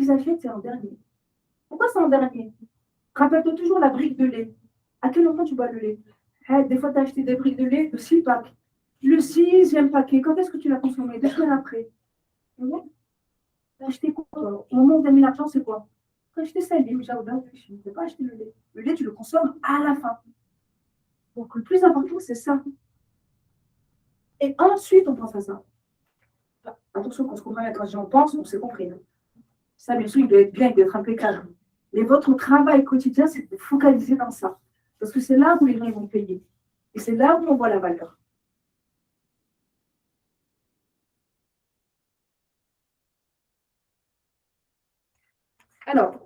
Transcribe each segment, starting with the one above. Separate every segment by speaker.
Speaker 1: qu'ils achètent, c'est en dernier. Pourquoi c'est en dernier? Rappelle-toi toujours la brique de lait. À quel moment tu bois le lait? Des fois, tu as acheté des briques de lait de 6 packs. Le 6e paquet, quand est-ce que tu l'as consommé? 2 semaines après. Tu as acheté quoi? Au moment où tu as mis l'argent, c'est quoi? Tu as acheté ça, mais je ne peux pas acheter le lait. Le lait, tu le consommes à la fin. Donc, le plus important, c'est ça. Et ensuite, on pense à ça. Attention, qu'on se comprenne, quand j'en pense, on s'est compris. Ça, bien sûr, il doit être bien, il doit être impeccable. Mais votre travail quotidien, c'est de focaliser dans ça. Parce que c'est là où les gens vont payer. Et c'est là où on voit la valeur. Alors,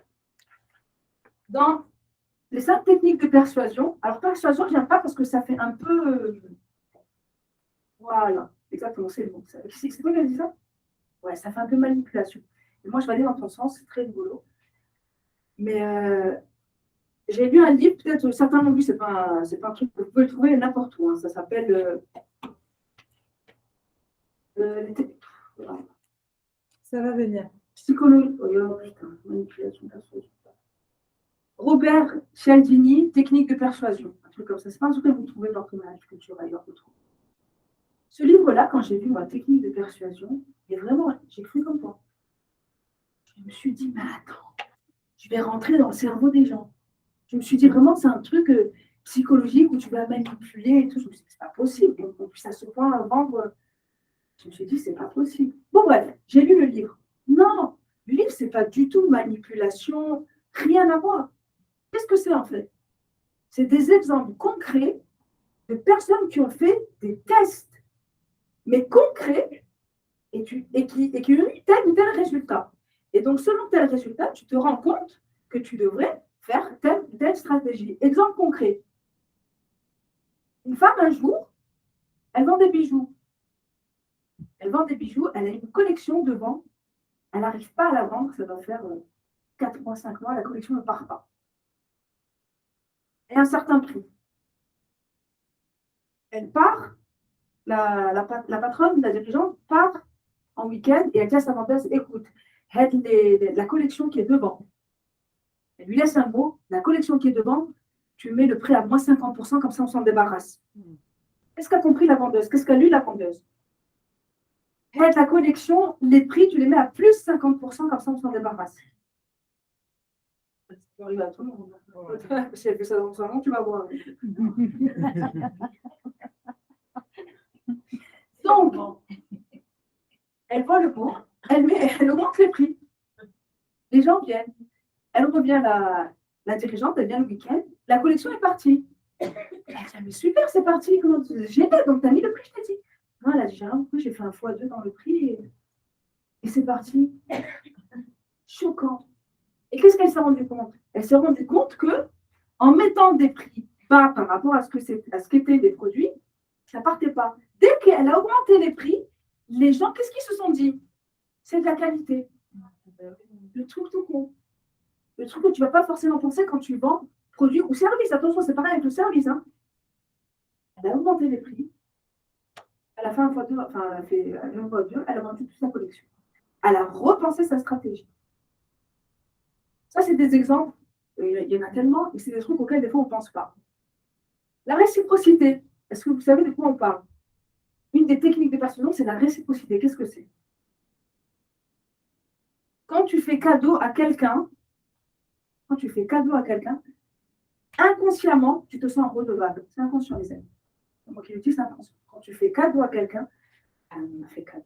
Speaker 1: dans les 5 techniques de persuasion, alors persuasion, je n'aime pas parce que ça fait un peu. Voilà, exactement, c'est le mot. C'est toi qui as dit ça? Ouais, ça fait un peu manipulation. Et moi, je vais aller dans ton sens, c'est très rigolo. Mais j'ai lu un livre, peut-être certains l'ont vu, c'est pas un truc que vous pouvez le trouver n'importe où. Hein. Ça s'appelle.
Speaker 2: Ça va venir.
Speaker 1: Psychologie. Oh, putain, manipulation, persuasion. Robert Cialdini, technique de persuasion. Un truc comme ça. C'est pas un truc que vous trouvez dans ton âge culture ailleurs. Ce livre-là, quand j'ai vu ma technique de persuasion, et vraiment, j'ai cru comme toi. Je me suis dit, mais attends, je vais rentrer dans le cerveau des gens. Je me suis dit, vraiment, c'est un truc psychologique où tu vas manipuler et tout. Je me suis dit, c'est pas possible. On puisse à ce point vendre. Je me suis dit, c'est pas possible. Bon, bref, j'ai lu le livre. Non, le livre, c'est pas du tout manipulation, rien à voir. Qu'est-ce que c'est en fait? C'est des exemples concrets de personnes qui ont fait des tests, mais concrets, et qui ont eu tel ou tel résultat. Et donc, selon tel résultat, tu te rends compte que tu devrais faire telle ou telle stratégie. Exemple concret. Une femme, un jour, elle vend des bijoux. Elle vend des bijoux, elle a une collection devant. Elle n'arrive pas à la vendre, ça va faire 4 mois, 5 mois, la collection ne part pas. Et un certain prix. Elle part, la patronne, la dirigeante, part en week-end et elle dit à sa vendeuse, écoute, la collection qui est devant, elle lui laisse un mot, la collection qui est devant, tu mets le prix à moins 50%, comme ça on s'en débarrasse. Qu'est-ce qu'a compris la vendeuse? Qu'est-ce qu'a lu la vendeuse? La collection, les prix, tu les mets à plus 50%, comme ça on s'en débarrasse. Ça peut arriver à tout le monde. Si elle fait ça dans son nom, tu vas voir. Donc, elle voit le cours, elle augmente les prix. Les gens viennent. Elle revient, la dirigeante, elle vient le week-end. La collection est partie. Elle dit, mais super, c'est parti. Génial, donc tu as mis le prix, je t'ai dit. Non, elle a dit, j'ai fait un x2 dans le prix et c'est parti. Choquant. Et qu'est-ce qu'elle s'est rendue compte? Elle s'est rendue compte que en mettant des prix bas par rapport à ce qu'étaient les produits, ça ne partait pas. Dès qu'elle a augmenté les prix, les gens, qu'est-ce qu'ils se sont dit? C'est de la qualité. Le truc tout con. Le truc que tu ne vas pas forcément penser quand tu vends produit ou service. Attention, c'est pareil avec le service. Hein. Elle a augmenté les prix. Elle a fait un x2, enfin, elle a fait un x2, elle a vendu toute sa collection. Elle a repensé sa stratégie. Ça, c'est des exemples. Il y en a tellement, et c'est des trucs auxquels des fois on ne pense pas. La réciprocité. Est-ce que vous savez de quoi on parle? Une des techniques de persuasion, c'est la réciprocité. Qu'est-ce que c'est? Quand tu fais cadeau à quelqu'un, inconsciemment, tu te sens redevable. C'est inconscient, les amis. C'est moi qui le dis, c'est inconscient. Quand tu fais cadeau à quelqu'un, elle m'a fait cadeau.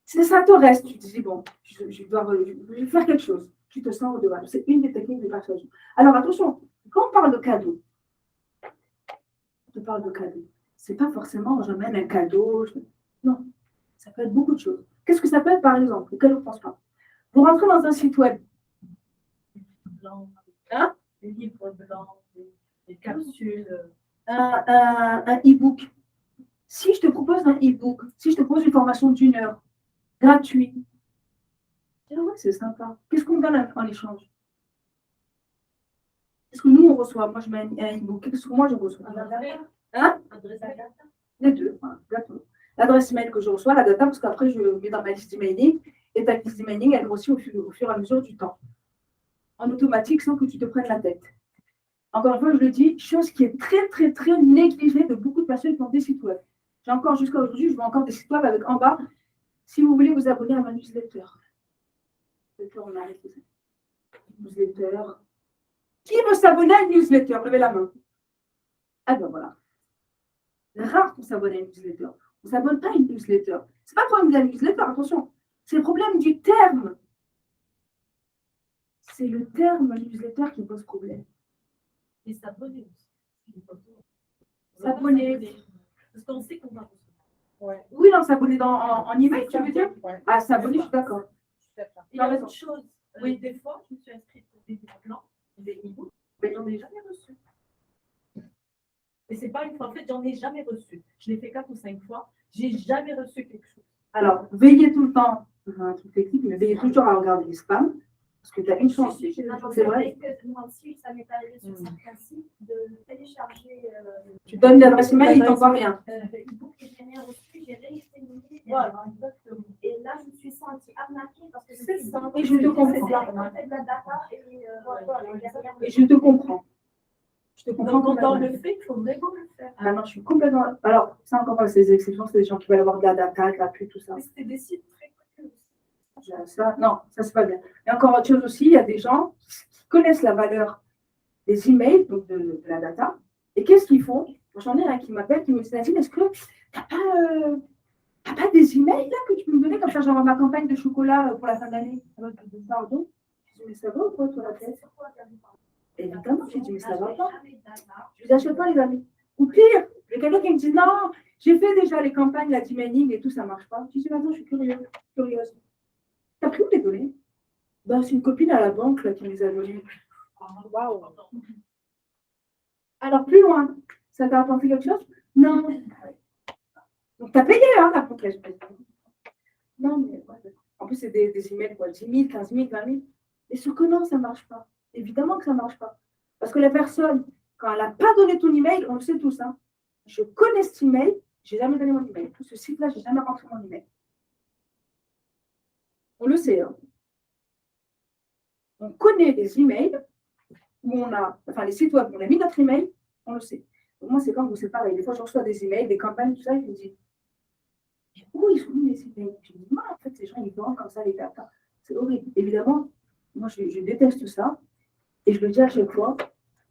Speaker 1: Si ça te reste, tu te dis, bon, je vais faire quelque chose. Tu te sens redevable. C'est une des techniques de persuasion. Alors attention, quand on parle de cadeau, c'est pas forcément j'amène un cadeau. Non, ça peut être beaucoup de choses. Qu'est-ce que ça peut être, par exemple, auquel on ne pense pas? Vous rentrez dans un site web.
Speaker 3: Blanc.
Speaker 1: Hein?
Speaker 3: Des livres blancs, des capsules.
Speaker 1: Un e-book. Si je te propose un e-book, si je te propose une formation d'1 heure, gratuite, ouais, c'est sympa. Qu'est-ce qu'on donne en échange? Qu'est-ce que nous, on reçoit? Moi, je mets un e-book. Qu'est-ce que moi, je reçois? Hein? Les deux, voilà, exactement. L'adresse mail que je reçois, la data, parce qu'après, je mets dans ma liste emailing et ta liste d'emailing, elle grossit au fur et à mesure du temps. En automatique, sans que tu te prennes la tête. Encore une fois, je le dis, chose qui est très, très, très négligée de beaucoup de personnes qui ont des sites web. J'ai encore, jusqu'à aujourd'hui, je vois encore des sites web avec en bas, si vous voulez vous abonner à ma newsletter. On arrête newsletter. Qui veut s'abonner à une newsletter? Levez la main. Ah ben voilà. Rare qu'on s'abonne à une newsletter. On ne s'abonne pas à une newsletter. Ce n'est pas le problème de la newsletter, attention. C'est le problème du terme. C'est le terme newsletter qui pose problème.
Speaker 3: Et s'abonner aussi.
Speaker 1: S'abonner.
Speaker 3: Parce qu'on sait qu'on va recevoir.
Speaker 2: Ouais.
Speaker 1: Oui, non, s'abonner en email, tu veux dire?
Speaker 2: Ouais.
Speaker 1: Ah, s'abonner, je suis d'accord.
Speaker 3: Il y a
Speaker 1: raison.
Speaker 3: autre chose.
Speaker 1: Oui.
Speaker 3: Des fois, je me suis inscrite pour des plans, des e-books,
Speaker 1: Oui.
Speaker 3: mais j'en ai jamais reçu. Et c'est pas une fois. En fait, j'en ai jamais reçu. Je l'ai fait 4 ou 5 fois. J'ai jamais reçu quelque chose.
Speaker 1: Alors, veillez tout le temps, un truc technique, mais veillez toujours à regarder les spams, parce que tu as une chance. C'est vrai.
Speaker 4: Moi aussi, ça m'est arrivé sur certains sites de télécharger
Speaker 1: Tu donnes l'adresse email, il t'envoie rien.
Speaker 4: e-book que j'ai rien reçu, j'ai réessayé.
Speaker 3: Voilà, exactement.
Speaker 4: Et là, je me suis sentie arnaquée parce que je
Speaker 3: C'est
Speaker 4: suis
Speaker 3: ça.
Speaker 1: Et je te comprends.
Speaker 4: de la data et derrière.
Speaker 1: Et je te comprends. Je te comprends.
Speaker 3: Donc, dans
Speaker 1: complètement.
Speaker 3: le fait, il faut vraiment le faire.
Speaker 1: Ah non, je suis complètement. Alors, ça encore pas, c'est des exceptions, c'est des gens qui veulent avoir de la data gratuite, tout ça.
Speaker 3: Mais c'était des sites très connus.
Speaker 1: Ça, non, ça c'est pas bien. Et encore autre chose aussi, il y a des gens qui connaissent la valeur des emails, donc de la data. Et qu'est-ce qu'ils font? J'en ai un qui m'appelle, qui me dit Nadine, est-ce que tu n'as pas des emails là que tu peux me donner comme ça, genre ma campagne de chocolat pour la fin de l'année? Pardon? Je dis, mais ça va ou quoi, toi, la tête? Évidemment, j'ai dit, mais ça va pas. Je les achète pas, les amis. Ou pire, il y a quelqu'un qui me dit non, j'ai fait déjà les campagnes, la emailing et tout, ça marche pas. Je dis, maintenant, je suis curieuse. T'as pris où les données? Ben, c'est une copine à la banque là, qui me les a données.
Speaker 2: Waouh.
Speaker 1: Alors, plus loin, ça t'a apporté quelque chose? Non. Donc, t'as payé, hein, la banque, là, je paye. Non, mais ouais. En plus, c'est des emails, quoi, 10 000, 15 000, 20 000. Et sur que non, ça ne marche pas. Évidemment que ça ne marche pas. Parce que la personne, quand elle n'a pas donné ton email, on le sait tous, hein, je connais cet email, je n'ai jamais donné mon email. Tout ce site-là, je n'ai jamais rentré mon email. On le sait. Hein. On connaît les emails où on a, enfin les sites web où on a mis notre email, on le sait. Donc moi, c'est comme vous, c'est pareil. Des fois, je reçois des emails, des campagnes, tout ça, et je me dis, où ils sont mis les emails? Je me dis, en fait, ces gens, ils vendent comme ça les data. C'est horrible. Évidemment, moi, je déteste ça. Et je le dis à chaque fois,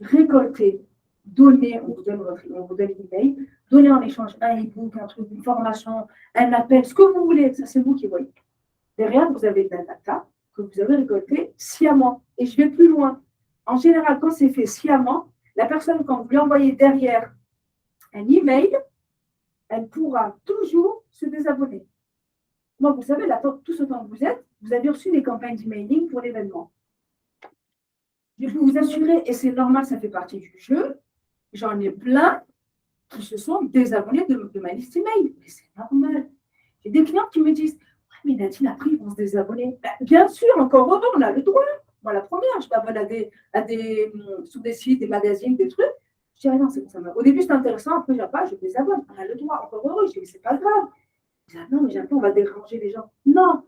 Speaker 1: récoltez, donnez, on vous donne l'email, donnez en échange un e-book, un truc, une formation, un appel, ce que vous voulez, ça c'est vous qui voyez. Derrière, vous avez de la data que vous avez récoltée sciemment. Et je vais plus loin. En général, quand c'est fait sciemment, la personne, quand vous lui envoyez derrière un email, elle pourra toujours se désabonner. Moi, vous savez, là, tout ce temps que vous êtes, vous avez reçu des campagnes d'emailing pour l'événement. Je peux vous assurer, et c'est normal, ça fait partie du jeu, j'en ai plein qui se sont désabonnés de ma liste email. Mais c'est normal. J'ai des clients qui me disent mais Nadine, après, ils vont se désabonner. Ben, bien sûr, encore heureux, on a le droit. Moi, la première, je m'abonne sur des sites, des magazines, des trucs. Je dis, ah non, c'est ça. Au début, c'est intéressant, après, je me désabonne. On a le droit, encore heureux. Je dis, mais c'est pas grave. Je dis, ah non, mais j'attends, on va déranger les gens. Non.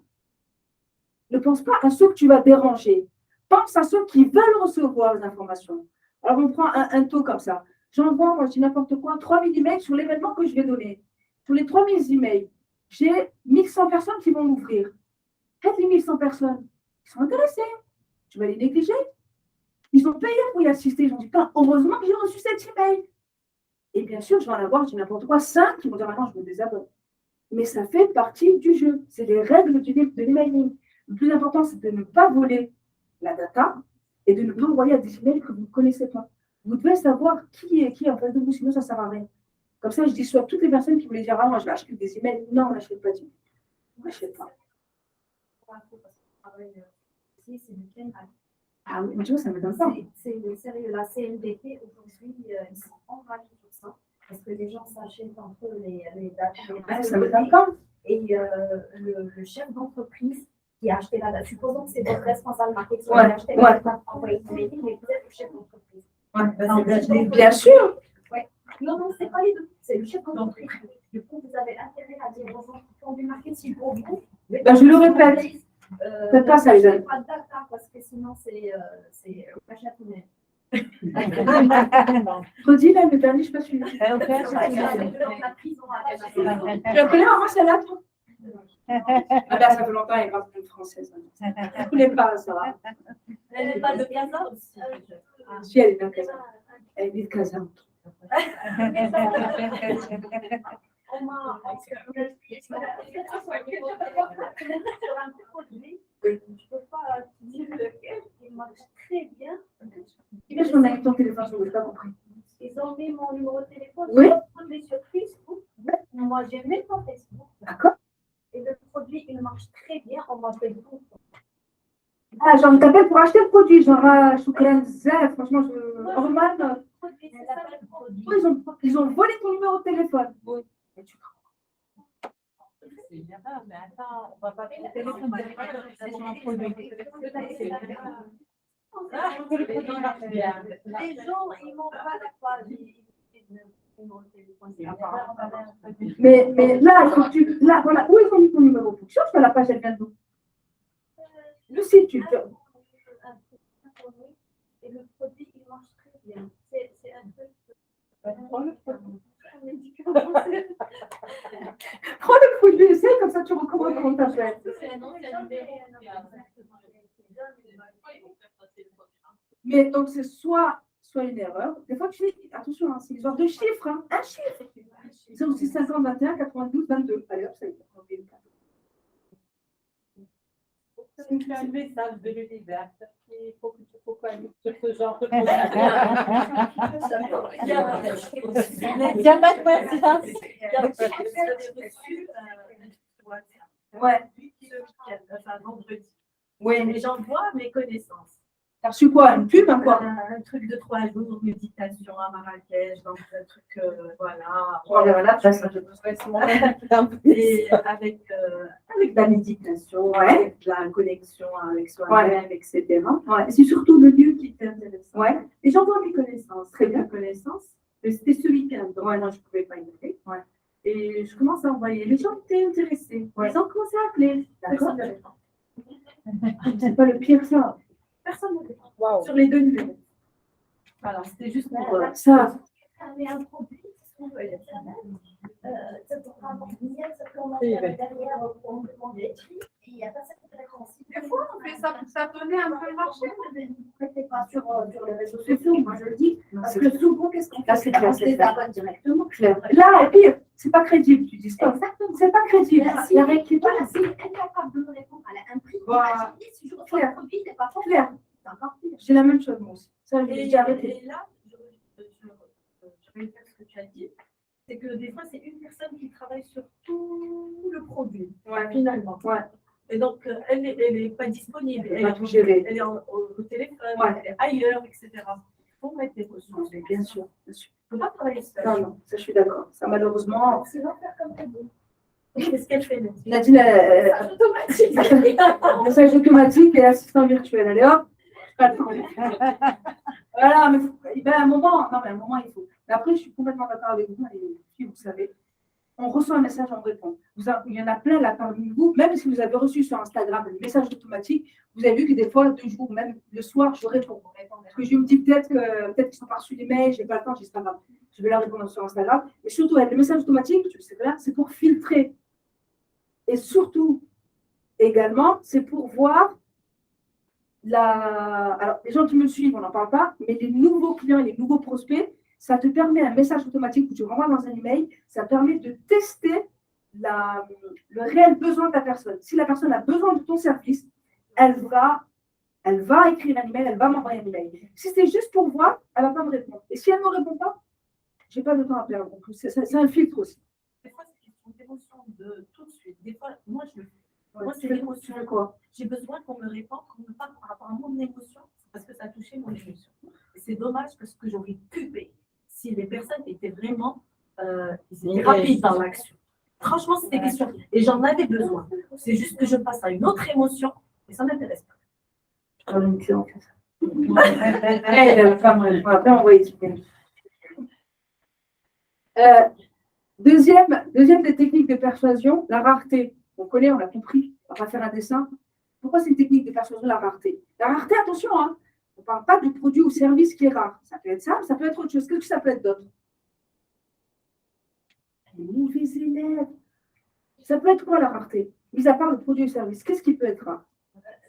Speaker 1: Ne pense pas à ceux que tu vas déranger. Pense à ceux qui veulent recevoir les informations. Alors, on prend un taux comme ça. J'envoie, moi, je dis n'importe quoi, 3000 emails sur l'événement que je vais donner. Sur les 3000 emails, j'ai 1100 personnes qui vont m'ouvrir. Faites les 1100 personnes. Ils sont intéressés. Je vais les négliger. Ils ont payé pour y assister. Ils ont dit, heureusement que j'ai reçu cet email. Et bien sûr, je vais en avoir, je dis n'importe quoi, 5 qui vont dire, maintenant, je me désabonne. Mais ça fait partie du jeu. C'est les règles de l'emailing. Le plus important, c'est de ne pas voler la data et de ne pas envoyer à des emails que vous ne connaissez pas. Vous devez savoir qui est qui en face de vous, sinon ça ne sert à rien. Comme ça, je dissuade toutes les personnes qui voulaient dire ah, moi, je vais acheter des emails. Non, on n'achète pas d'emails. On n'achète pas. Ah oui, mais tu vois, ça ne me donne pas.
Speaker 4: C'est sérieux. La CNDP, aujourd'hui, ils sont enragés sur ça. Parce que les gens s'achètent entre eux les dates.
Speaker 1: Ça ne me donne pas.
Speaker 4: Et le chef d'entreprise qui a acheté la date, supposons que c'est votre responsable marketing qui
Speaker 1: a
Speaker 4: acheté la date, envoyé le mailing, mais vous êtes le chef d'entreprise.
Speaker 1: Bien sûr.
Speaker 4: Ouais. Non, c'est pas les deux. C'est le chef d'entreprise. Du coup, vous avez intérêt à dire aux gens qui font du marketing pour vous,
Speaker 1: Ben, je le répète. Faites pas ça, les jeunes.
Speaker 4: Pas de data parce que sinon c'est pas japonais.
Speaker 1: Redis là, le dernier, je ne sais pas suivi.
Speaker 4: La prison
Speaker 1: Tu la connais, maman, celle-là, toi? Ah ben, ça fait longtemps, elle parle plus française. Je ne connais pas, ça va.
Speaker 3: Elle n'est pas de Casa aussi.
Speaker 1: Si, elle est bien Casa. Elle vit de Casa.
Speaker 4: On m'a je peux pas dire lequel, il marche très bien.
Speaker 1: Qu'est-ce qu'on a avec ton téléphone? Je n'ai pas compris.
Speaker 4: Ils ont mis mon numéro de téléphone.
Speaker 1: Oui.
Speaker 4: Sur Facebook. Moi, j'aime même pas Facebook.
Speaker 1: D'accord.
Speaker 4: Et le produit, il marche très bien. On m'appelle tout.
Speaker 1: Ah, j'en t'appelle pour acheter le produit, genre Choukran Zef, franchement, Orman, ils ont volé ton numéro de téléphone. Oui.
Speaker 3: C'est bien, mais attends, on va pas faire le téléphone.
Speaker 4: Les gens, ils m'ont pas
Speaker 1: Mais là, voilà, où ils ont mis ton numéro? Faut que je cherche la page, elle vient d'où? Le site, tu peux.
Speaker 4: Et le produit, il marche très bien. C'est un truc.
Speaker 1: Prends le produit, essaye, comme ça tu recommandes comment t'as fait. Mais donc, c'est soit une erreur. Des fois, tu fais, attention, hein, c'est une genre de chiffre, hein, un chiffre. 06 50 21 92 22. Allez, hop, ça y est.
Speaker 2: C'est un message de l'univers. Il faut que tu focalises sur ce genre de
Speaker 3: Il y a pas de coïncidence.
Speaker 1: Ouais.
Speaker 3: Enfin, vendredi.
Speaker 1: Oui.
Speaker 3: Mais j'envoie mes connaissances.
Speaker 1: T'as reçu quoi? Une pub, hein, quoi?
Speaker 3: Un truc de 3 jours, méditation à Marrakech, donc un truc, voilà.
Speaker 1: Voilà, ça,
Speaker 3: Et avec de la méditation,
Speaker 1: Ouais.
Speaker 3: avec de la connexion avec soi-même, etc.
Speaker 1: Ouais.
Speaker 3: Et c'est surtout le lieu qui était intéressant.
Speaker 1: Ouais.
Speaker 3: Et j'envoie mes connaissances, très bien connaissances. Mais c'était ce week-end, donc moi, je ne pouvais pas y aller.
Speaker 1: Ouais.
Speaker 3: Et je commence à envoyer. Les gens étaient intéressés.
Speaker 1: Ouais.
Speaker 3: Ils ont commencé à appeler.
Speaker 1: D'accord.
Speaker 3: Personne ne répond.
Speaker 1: C'est pas le pire, ça.
Speaker 3: Personne ne répond.
Speaker 2: Wow.
Speaker 3: Sur les 2 numéros. Voilà, c'était juste pour
Speaker 1: Ça.
Speaker 4: Mais un produit, c'est ce qu'on veut. Ça pourra avoir une ça peut en
Speaker 2: Oui,
Speaker 4: faire
Speaker 2: oui.
Speaker 4: derrière pour me demander écrit. Et il n'y a pas ça qui référence.
Speaker 1: Des fois, on fait ça, ça donnait un peu le marché.
Speaker 4: Ne prêtez pas sur les réseaux sociaux, moi je le dis. Parce
Speaker 1: c'est
Speaker 4: que souvent, qu'est-ce qu'on
Speaker 1: Là,
Speaker 4: fait?
Speaker 1: c'est clair,
Speaker 4: On
Speaker 1: c'est
Speaker 4: les
Speaker 1: clair.
Speaker 4: abonne directement.
Speaker 1: Claire. Là, pire, c'est pas crédible, tu dis ça.
Speaker 4: Exactement.
Speaker 1: C'est pas crédible.
Speaker 4: Si
Speaker 1: Il y a rien qui est
Speaker 4: voilà, si elle est incapable de me répondre, elle a un prix.
Speaker 1: Voilà.
Speaker 4: Imaginez si je reçois le produit, il n'est pas fort.
Speaker 1: Claire.
Speaker 4: C'est encore pire.
Speaker 1: J'ai la même chose, moi aussi. Ça, je l'ai
Speaker 3: Et,
Speaker 1: déjà arrêté.
Speaker 3: et là, je vais dire ce que tu as dit, c'est que des fois, c'est une personne qui travaille sur tout le produit,
Speaker 1: Ouais.
Speaker 3: finalement.
Speaker 1: Ouais.
Speaker 3: Et donc, elle n'est pas disponible.
Speaker 1: Elle va tout gérer.
Speaker 3: Elle est au téléphone,
Speaker 1: Ouais.
Speaker 3: elle est ailleurs, etc. Il faut mettre des ressources.
Speaker 1: Mais bien sûr, bien sûr.
Speaker 3: Il ne faut pas travailler seul.
Speaker 1: Non, non, ça, je suis d'accord. Ça, malheureusement.
Speaker 4: C'est l'enfer comme ça.
Speaker 3: Qu'est-ce qu'elle fait, Nadine?
Speaker 1: Nadine,
Speaker 4: C'est automatique.
Speaker 1: message automatique et assistant virtuel. Allez hop. Pas le temps. Voilà, mais ben, à un moment, non, mais à un moment, il faut. Mais après, je suis complètement d'accord avec vous, et puis, vous savez, on reçoit un message, on répond. Il y en a plein là parmi vous, même si vous avez reçu sur Instagram un message automatique, vous avez vu que des fois, 2 jours, même le soir, je réponds. Parce que je me dis peut-être qu'ils ne sont pas reçus des mails, je n'ai pas le temps, c'est pas grave. Je vais leur répondre sur Instagram. Mais surtout, avec le message automatique, c'est pour filtrer. Et surtout, également, c'est pour voir alors, les gens qui me suivent, on n'en parle pas, mais les nouveaux clients et les nouveaux prospects, ça te permet un message automatique que tu renvoies dans un email, ça permet de tester le réel besoin de la personne. Si la personne a besoin de ton service, elle va écrire un email, elle va m'envoyer un email. Si c'est juste pour voir, elle ne va pas me répondre. Et si elle ne me répond pas, je n'ai pas de temps à perdre. C'est un filtre aussi.
Speaker 3: Des fois, c'est une question d'émotion de tout de suite. Des fois, moi, je le fais.
Speaker 1: Ouais,
Speaker 3: Moi, c'est l'émotion.
Speaker 1: Tu fais quoi?
Speaker 3: J'ai besoin qu'on me réponde, qu'on me parle par rapport à mon émotion, parce que ça a touché mon émotion. Et c'est dommage parce que j'aurais pu payer si les personnes étaient vraiment rapides dans l'action. Franchement, c'était question. Et j'en avais besoin. C'est juste que je passe à une autre émotion et ça ne m'intéresse pas.
Speaker 1: Comme une clé en fait. On va pas envoyer ce mail. Deuxième des techniques de persuasion, la rareté. On connaît, on l'a compris. On va faire un dessin. Pourquoi c'est une technique de persuasion, la rareté? La rareté, attention, hein, on ne parle pas du produit ou service qui est rare. Ça peut être ça, mais ça peut être autre chose. Qu'est-ce que ça peut être d'autre? Les mauvais élèves. Ça peut être quoi la rareté? Mis à part le produit ou service, qu'est-ce qui peut être rare?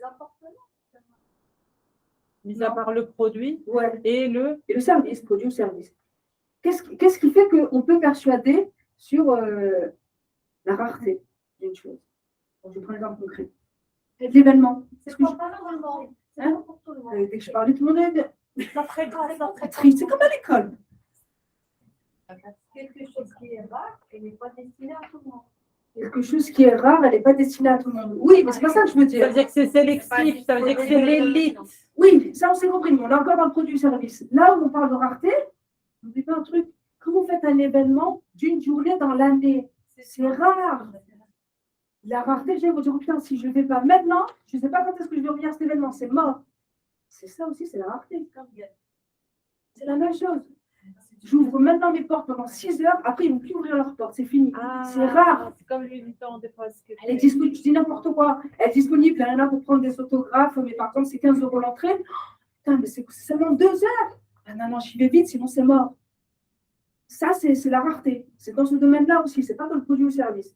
Speaker 4: L'appartement.
Speaker 2: Mis à part le produit
Speaker 1: Ouais.
Speaker 2: et le.
Speaker 1: Et le service, produit ou service. Qu'est-ce qui fait qu'on peut persuader sur la rareté d'une chose? Bon, je prends un exemple concret. L'événement.
Speaker 4: C'est pas tout le monde. C'est
Speaker 1: Hein?
Speaker 4: pas pour tout le monde.
Speaker 1: Dès que je parle de tout le monde,
Speaker 3: La fréquence,
Speaker 1: c'est triste. C'est comme à l'école.
Speaker 4: Quelque chose qui est rare et n'est pas destiné à tout le monde.
Speaker 1: Quelque chose qui est rare, elle n'est pas destinée à tout le monde. Oui, mais c'est pas ça que je veux
Speaker 2: Ça
Speaker 1: dire.
Speaker 2: veut dire que c'est sélectif, ça veut dire que c'est l'élite.
Speaker 1: Oui, ça on s'est compris, mais on est encore dans le produit service. Là où on parle de rareté, n'oubliez pas un truc. Quand vous faites un événement d'une journée dans l'année, c'est rare. La rareté, je vais vous dire, putain, si je ne vais pas maintenant, je ne sais pas quand est-ce que je vais revenir à cet événement, c'est mort. C'est ça aussi, c'est la rareté. C'est la même chose. J'ouvre maintenant mes portes pendant 6 heures, après ils ne vont plus ouvrir leurs portes, c'est fini. C'est rare.
Speaker 2: C'est comme l'unitant des fois.
Speaker 1: Elle est disponible, je dis n'importe quoi. Elle est disponible, il y en a pour prendre des autographes, mais par contre, c'est 15 € l'entrée. Oh, putain, mais c'est seulement 2 heures. Ah non, j'y vais vite, sinon c'est mort. Ça, c'est la rareté. C'est dans ce domaine-là aussi, c'est pas dans le produit ou le service.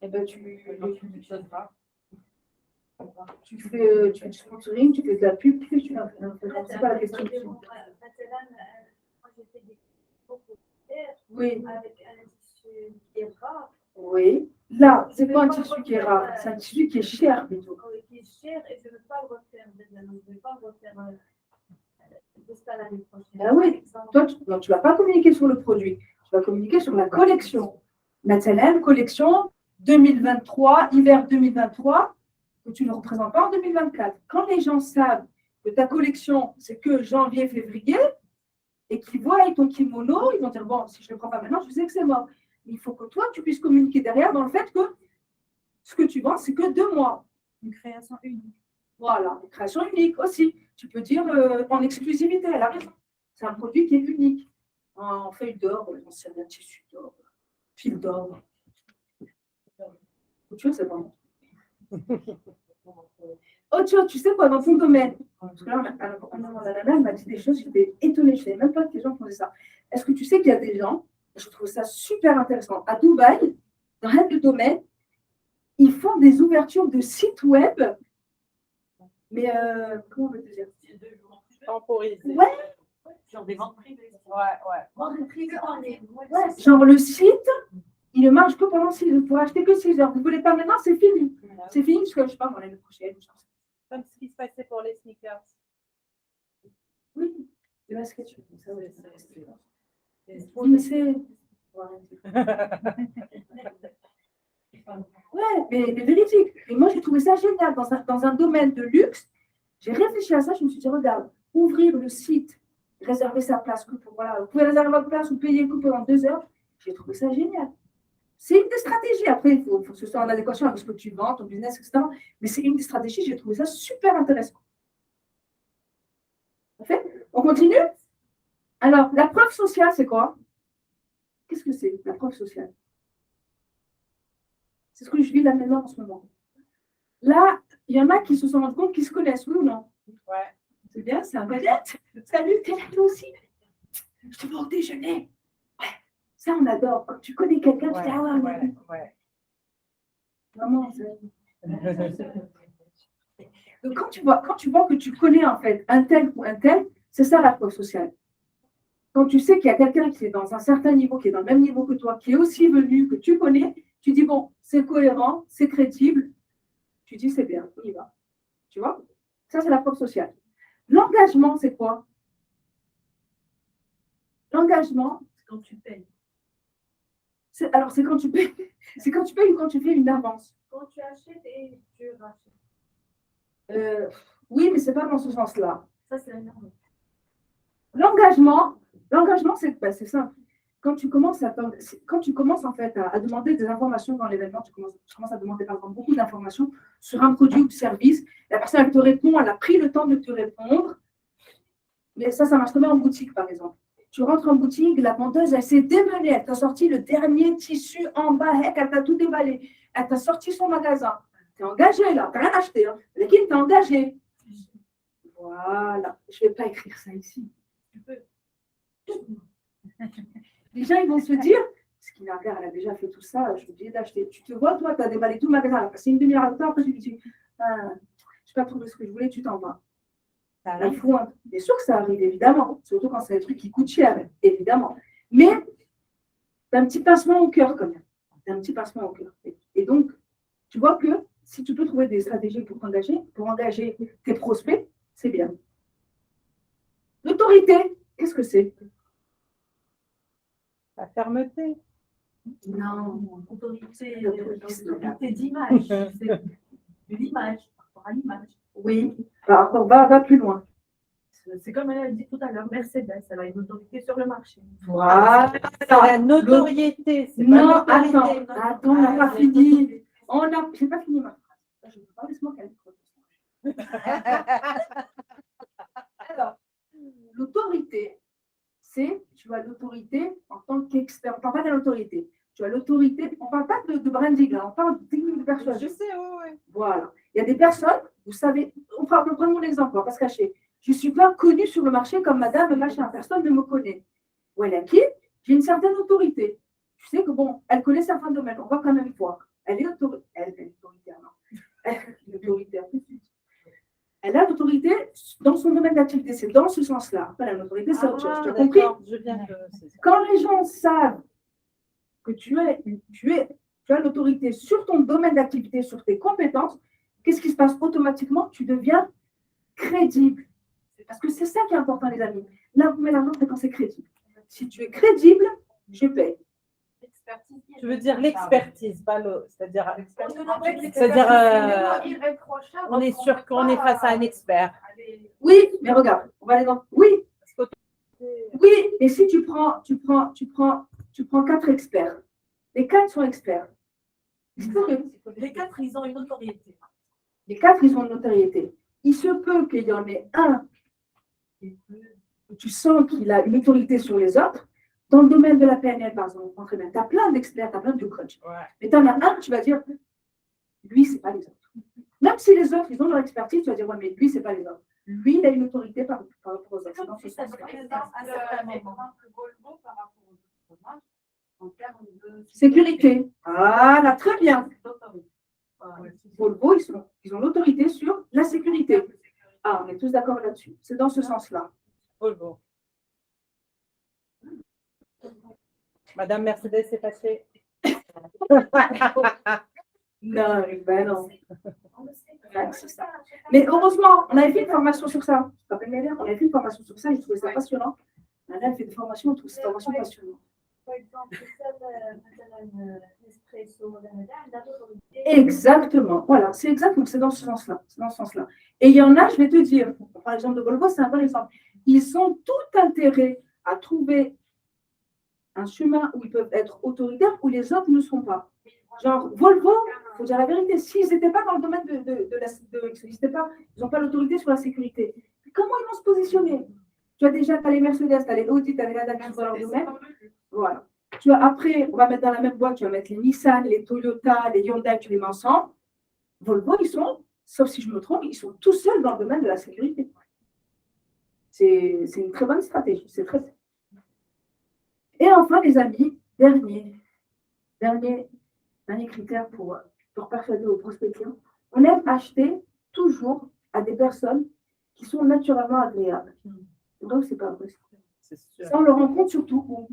Speaker 1: Eh ben, tu fais du sponsoring, tu fais de la pub, tu fais c'est pas la question.
Speaker 4: Moi, j'ai fait beaucoup
Speaker 1: Oui,
Speaker 4: avec un tissu qui est rare,
Speaker 1: oui. Là, c'est pas un tissu qui est rare, c'est un tissu qui est cher plutôt.
Speaker 4: qui est cher et je ne veux pas le refaire. Je ne vais pas le refaire jusqu'à l'année prochaine.
Speaker 1: Ah oui, toi, tu ne vas pas communiquer sur le produit, tu vas communiquer sur la collection. Maintenant, collection 2023, hiver 2023, que tu ne représentes pas en 2024. Quand les gens savent que ta collection, c'est que janvier, février, et qu'ils voient ton kimono, ils vont dire, bon, si je ne le prends pas maintenant, je sais que c'est mort. Mais il faut que toi, tu puisses communiquer derrière dans le fait que ce que tu vends, c'est que 2 mois.
Speaker 3: Une création unique.
Speaker 1: Voilà, une création unique aussi. Tu peux dire en exclusivité, elle a raison. C'est un produit qui est unique. En feuille d'or, on sait bien tissu d'or, fil d'or. Autre chose, c'est bon. Autre chose, tu sais quoi, dans ton domaine, parce que là, la nana m'a dit des choses, j'étais étonnée, je ne savais même pas que les gens faisaient ça. Est-ce que tu sais qu'il y a des gens, je trouve ça super intéressant, à Dubaï, dans le domaine, ils font des ouvertures de sites web, mais comment on veut te dire?
Speaker 2: Temporisé.
Speaker 1: Ouais,
Speaker 3: Genre des ventes privées.
Speaker 1: ouais, genre le site, il ne marche que pendant 6 heures. Vous pouvez acheter que 6 heures. Vous ne voulez pas maintenant, c'est fini. C'est fini parce que je ne sais pas, l'année prochaine.
Speaker 2: Comme ce qui se passait pour les sneakers.
Speaker 1: Oui, le basket, je fais ça.
Speaker 2: C'est-
Speaker 1: Oui, mais c'est. Ouais, mais véridique. Et moi, j'ai trouvé ça génial. Dans un domaine de luxe, j'ai réfléchi à ça. Je me suis dit, regarde, ouvrir le site, réserver sa place. Voilà, vous pouvez réserver votre place ou payer le coup pendant 2 heures. J'ai trouvé ça génial. C'est une des stratégies. Après, il faut que ce soit en adéquation avec ce que tu vends, ton business, etc. Mais c'est une des stratégies. J'ai trouvé ça super intéressant. On continue? Alors, la preuve sociale, c'est quoi? Qu'est-ce que c'est, la preuve sociale? C'est ce que je vis là maintenant en ce moment. Là, il y en a qui se sont rendus compte qu'ils se connaissent, oui ou non?
Speaker 2: Ouais.
Speaker 1: C'est bien, c'est un gadget. Salut, t'es là toi aussi? Je te vois au déjeuner. Ouais, ça, on adore. Quand tu connais quelqu'un, tu dis, ah ouais,
Speaker 2: Ouais.
Speaker 1: vraiment, donc, quand tu vois que tu connais en fait un tel ou un tel, c'est ça la preuve sociale. Quand tu sais qu'il y a quelqu'un qui est dans un certain niveau, qui est dans le même niveau que toi, qui est aussi venu, que tu connais, tu dis, bon, c'est cohérent, c'est crédible, tu dis, c'est bien, on y va. Tu vois? Ça, c'est la preuve sociale. L'engagement, c'est quoi? L'engagement,
Speaker 3: C'est quand tu payes.
Speaker 1: alors c'est quand tu payes. C'est quand tu payes ou quand tu fais une avance.
Speaker 4: Quand tu achètes et tu rachètes.
Speaker 1: Oui, mais ce n'est pas dans ce sens-là.
Speaker 4: Ça, c'est la norme.
Speaker 1: L'engagement, c'est simple. Quand tu commences en fait à demander des informations dans l'événement, tu commences à demander par exemple beaucoup d'informations sur un produit ou service. La personne elle te répond, elle a pris le temps de te répondre. Mais ça marche très bien en boutique par exemple. Tu rentres en boutique, la vendeuse, elle s'est démenée. Elle t'a sorti le dernier tissu en bas. Elle t'a tout déballé. Elle t'a sorti son magasin. Tu es engagé là. Tu n'as rien acheté. Hein. Mais qui t'a engagé? Voilà. Je ne vais pas écrire ça ici. Les gens, ils vont se dire, parce qu'il elle a déjà fait tout ça, je suis obligée d'acheter. Tu te vois, toi, tu as déballé tout le magasin. C'est une demi-heure de temps. Après, tu te dis, je n'ai pas trouvé ce que je voulais, tu t'en vas. La fointe. Bien sûr que ça arrive, évidemment. Surtout quand c'est un truc qui coûte cher, évidemment. Mais tu as un petit pincement au cœur, quand même. Tu as un petit pincement au cœur. Et donc, tu vois que si tu peux trouver des stratégies pour engager tes prospects, c'est bien. L'autorité, qu'est-ce que c'est?
Speaker 2: La fermeté.
Speaker 3: Non, autorité d'image. C'est de l'image, par rapport à l'image.
Speaker 1: Oui. Alors, va plus loin.
Speaker 3: C'est comme elle a dit tout à l'heure, Mercedes, elle a une autorité sur le marché.
Speaker 1: Voilà.
Speaker 2: La notoriété. C'est
Speaker 1: Non,
Speaker 2: pas l'autorité.
Speaker 1: attends, on n'a pas fini. Je n'ai pas fini ma phrase. Je ne peux pas laisser qu'elle Alors, l'autorité, c'est, tu as l'autorité en tant qu'expert. On ne parle pas de l'autorité. Tu as l'autorité, on ne parle pas de branding, là, on parle de technique de persuasion.
Speaker 2: Je sais, oui.
Speaker 1: Voilà. Il y a des personnes, vous savez, on prend mon exemple, on va pas se cacher. Je ne suis pas connue sur le marché comme madame, machin, personne ne me connaît. Voilà qui? J'ai une certaine autorité. Tu sais que bon, elle connaît certains domaines, on va quand même voir. Elle est autoritaire, non. Elle a l'autorité dans son domaine d'activité, c'est dans ce sens-là. Après, l'autorité, c'est autre chose. Tu as compris? Quand les gens savent que tu as l'autorité sur ton domaine d'activité, sur tes compétences, qu'est-ce qui se passe automatiquement? Tu deviens crédible. Parce que c'est ça qui est important, les amis. Là, vous mettez l'argent, c'est quand c'est crédible. Si tu es crédible, je paye.
Speaker 2: Tu veux dire l'expertise, pas le. C'est-à-dire, on est sûr qu'on est face à un expert.
Speaker 1: Oui, mais regarde, on va aller dans. Oui, et si tu prends 4 experts, les 4 sont experts.
Speaker 3: Les 4, ils ont une autorité.
Speaker 1: Les 4, ils ont une notoriété. Il se peut qu'il y en ait un où tu sens qu'il a une autorité sur les autres. Dans le domaine de la PNL, par exemple, tu as plein d'experts, tu as plein de coachs. Ouais. Mais tu en as un, tu vas dire, lui, ce n'est pas les autres. Même si les autres, ils ont leur expertise, tu vas dire, ouais, mais lui, ce n'est pas les autres. Lui, il a une autorité par rapport aux autres.
Speaker 4: Comme si ça se présente à certains moments. Volvo par rapport aux autres marques, en termes de
Speaker 1: sécurité. Ah, là, très bien. Volvo, ils ont l'autorité sur la sécurité. Ah, on est tous d'accord là-dessus. C'est dans ce sens-là.
Speaker 2: Volvo. Madame Mercedes est passée.
Speaker 1: Non, ben non. Ouais, c'est ça. Mais heureusement, on avait fait une formation sur ça. Je me rappelle, on avait fait une formation sur ça, j'ai trouvé ça passionnant. On a fait des formations, on trouve cette formation passionnante.
Speaker 4: Par exemple,
Speaker 1: exactement, voilà, c'est exactement, c'est dans ce sens-là. C'est dans ce sens-là. Et il y en a, je vais te dire, par exemple de Volvo, c'est un bon exemple. Ils ont tout intérêt à trouver un chemin où ils peuvent être autoritaires, où les autres ne sont pas. Genre, Volvo, il faut dire la vérité, s'ils n'étaient pas dans le domaine ils n'ont pas l'autorité sur la sécurité. Comment ils vont se positionner? Tu as déjà, tu as les Mercedes, tu as les Audi, tu as les Lada qui sont dans leur domaine. Voilà. Tu as, après, on va mettre dans la même boîte, tu vas mettre les Nissan, les Toyota, les Hyundai, tu les mets ensemble. Volvo, ils sont, sauf si je me trompe, ils sont tout seuls dans le domaine de la sécurité. C'est une très bonne stratégie. C'est très. Et enfin, les amis, dernier critère pour persuader aux prospects clients, on aime acheter toujours à des personnes qui sont naturellement agréables. Donc, c'est pas possible. Ça, on le rencontre surtout aux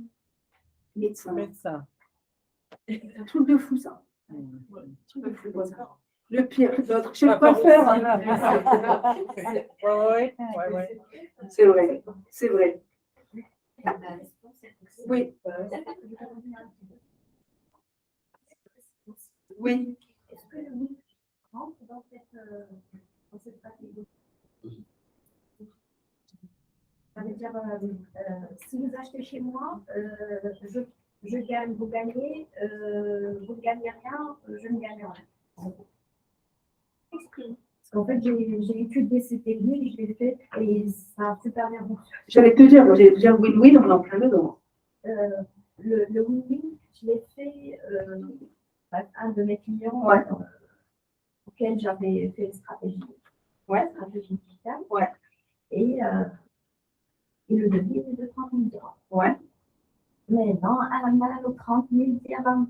Speaker 1: médecins. C'est un truc de fou, ça. Le pire, l'autre. Je ne sais pas le faire. C'est vrai. C'est vrai. Oui. Oui.
Speaker 4: Est-ce que le mot rentre dans cette catégorie? Ça veut dire, si vous achetez chez moi, je gagne, vous gagnez, vous ne gagnez rien, je ne gagne rien. Est-ce que Parce qu'en fait, j'ai étudié ces techniques, je l'ai fait et ça a super bien fonctionné.
Speaker 1: J'allais te dire, moi, j'allais te dire win-win, on est en plein dedans.
Speaker 4: Le win-win, je l'ai fait avec un de mes clients
Speaker 1: Ouais.
Speaker 4: auquel j'avais fait une stratégie.
Speaker 1: Ouais.
Speaker 4: Stratégie digitale.
Speaker 1: Ouais.
Speaker 4: Et le devis était de 30 000 dirhams.
Speaker 1: Ouais.
Speaker 4: Mais non, à la main, 30 000 dirhams.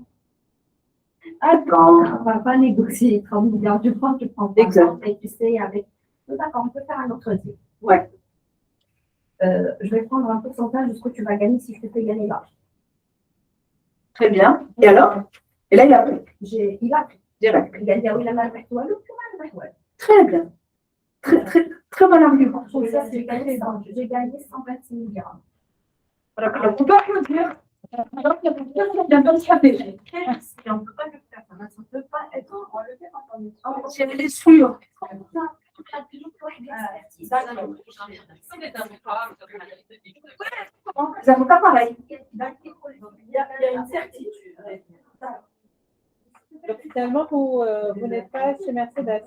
Speaker 1: Attends.
Speaker 4: On ne va pas négocier 30 milliards. Je prends pas.
Speaker 1: Exact.
Speaker 4: Et tu sais, avec. D'accord, on peut faire un autre deal.
Speaker 1: Ouais.
Speaker 4: Je vais prendre un pourcentage de ce que tu vas gagner si je te fais gagner l'argent.
Speaker 1: Très bien. Et alors? Et là, il a pris.
Speaker 4: Il a pris.
Speaker 1: Direct.
Speaker 4: Il a dit, ah oui, la main avec toi, le plus
Speaker 1: Très bien. Très bon argument.
Speaker 4: Donc ça, j'ai gagné 126 000 dirhams.
Speaker 1: Alors, on ne peut pas applaudir. Il y a bonne stratégie.
Speaker 3: On ne peut pas le faire, ça ne peut pas être enlevé en
Speaker 1: Si elle est sûre. Les avocats, pareil.
Speaker 3: Il y a une certitude.
Speaker 2: Donc, finalement, vous n'êtes pas chez Mercedes.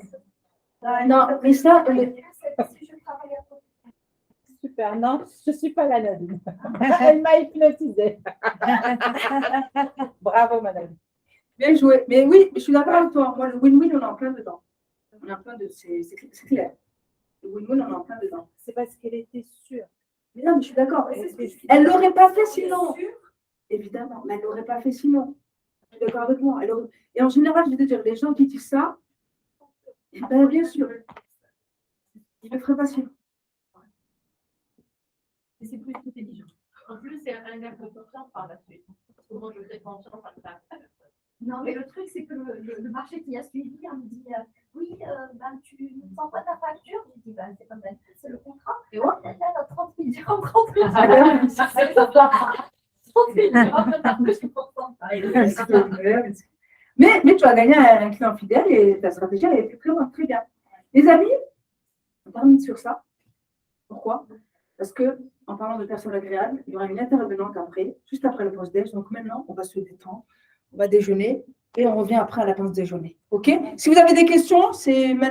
Speaker 1: Non, mais ça,
Speaker 2: Super. Non, je ne suis pas la Nadine. Elle m'a hypnotisée. Bravo, madame.
Speaker 1: bien joué. Mais oui, je suis d'accord avec toi. Moi, le win-win, on est en plein dedans. On est en plein de. C'est clair. Le win-win, on est en plein dedans.
Speaker 2: C'est parce qu'elle était sûre.
Speaker 1: Mais non, mais je suis d'accord. Elle ne l'aurait pas fait sinon. Évidemment, mais elle ne l'aurait pas fait sinon. Je suis d'accord avec moi. Et en général, je vais te dire, les gens qui disent ça, ben, bien sûr, ils ne le feraient pas sinon.
Speaker 3: Et c'est plus intelligent. En plus, c'est un lien de confiance par la suite. Parce que moi, je fais confiance à la personne.
Speaker 4: Non, mais le truc, c'est que le marché qui a suivi, on me dit oui, tu ne sens pas ta facture. Je dis c'est pas mal, c'est le contrat. Et ouais, elle a 30 000 dirhams, 30 000 dirhams. 30 000 dirhams, je suis contente.
Speaker 1: Mais tu as gagné un client fidèle et ta stratégie, elle est très bien. Les amis, on termine sur ça. Pourquoi? Parce que, en parlant de personnes agréables, il y aura une intervenante après, juste après le post-déj. Donc maintenant, on va se détendre, on va déjeuner et on revient après à la pause déjeuner. OK? Si vous avez des questions, c'est maintenant.